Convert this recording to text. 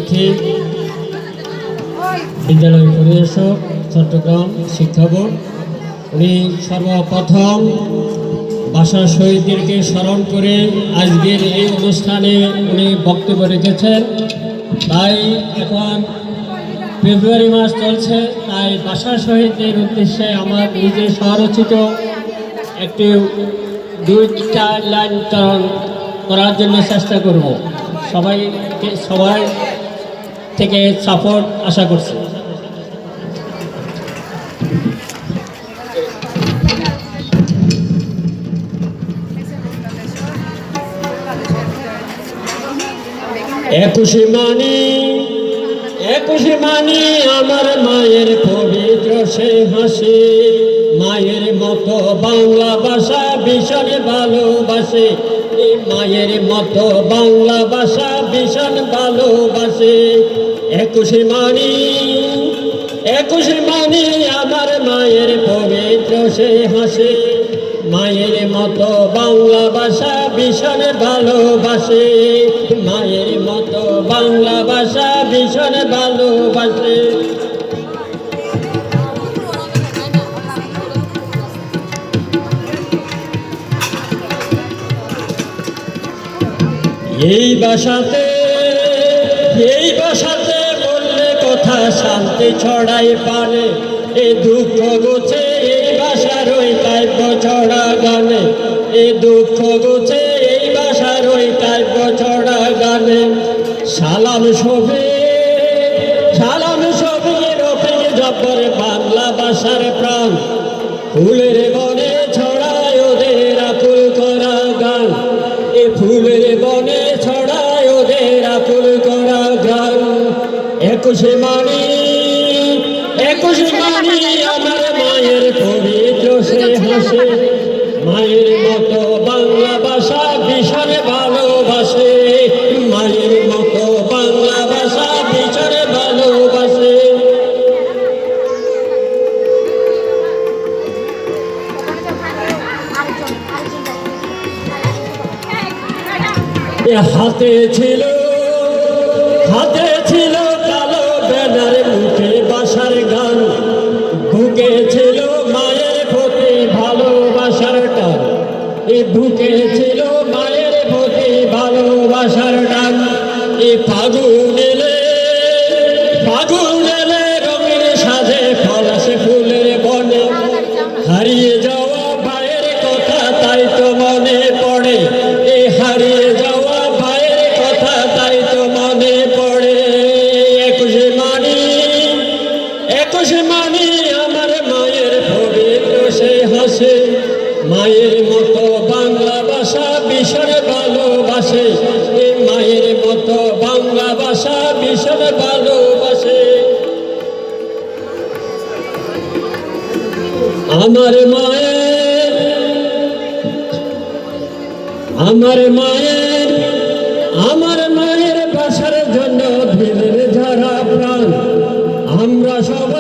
অতিথি, বিদ্যালয় পরিদর্শক, চট্টগ্রাম শিক্ষা বোর্ড, উনি সর্বপ্রথম ভাষা শহীদদেরকে স্মরণ করে আজকের এই অনুষ্ঠানে উনি বক্তব্য রেখেছেন। তাই এখন ফেব্রুয়ারি মাস চলছে, তাই ভাষা শহীদদের উদ্দেশ্যে আমার নিজের স্বরচিত একটি 2-4 লাইন উচ্চারণ করার জন্য চেষ্টা করব। সবাই থেকে সাপোর্ট আশা করছি। একুশে মানি আমার মায়ের পবিত্র সে হাসি, মায়ের মতো বাংলা ভাষা ভীষণ ভালোবাসে, মায়ের মতো বাংলা ভাষা ভীষণ ভালোবাসে। একুশে মানি আমার মায়ের পবিত্র সে হাসি, মায়ের মতো বাংলা ভাষা ভীষণ ভালোবাসে, মায়ের মতো বাংলা ভাষা ভীষণ ভালোবাসে। এই ভাষাতে বললে কথা শান্তি ছড়াই পারে, এ দুঃখ গোছে এই ভাষার ওই কাব্য ছড়া গানে, এ দুঃখ গোছে এই ভাষার ওই কাব্য ছড়া গানে। সালাম শোভে রফিক জব্বর বাংলা ভাষার প্রাণ, ফুলের বনে ছড়ায় ওদের আকুল করা গান, এ ফুলের বনে ছড়ায় ওদের আকুল করা গান। একুশে মানি আমার মায়ের পবিত্র সে হাসে, মায়ের মতো বাংলা ভাষা ভীষণ ভালোবাসে, মায়ের মতো বাংলা ভাষা ভীষণ ভালোবাসে। হাতে ছিল কালো ব্যানার, মুখে ভাষার গান, বুকে ছিল মায়ের প্রতি ভালোবাসার টান, এ বুকে ছিল মায়ের প্রতি ভালোবাসার টান। এ ফাগুন এলে রঙের সাজে ফলাসে ফুলের বনে, হারিয়ে যাওয়া ভাইয়ের কথা তাই তো মনে পড়ে, এ হারিয়ে যাওয়া ভাইয়ের কথা তাই তো মনে পড়ে। একুশে মানি আমার মায়ের পবিত্র সে হাসে, মায়ের মতো বাংলা ভাষা ভীষণ ভালোবাসে, এই মায়ের মতো বাংলা ভাষা ভীষণ ভালোবাসে। আমার মায়ের ভাষার জন্য দিলের ঝরা প্রাণ, আমরা সবাই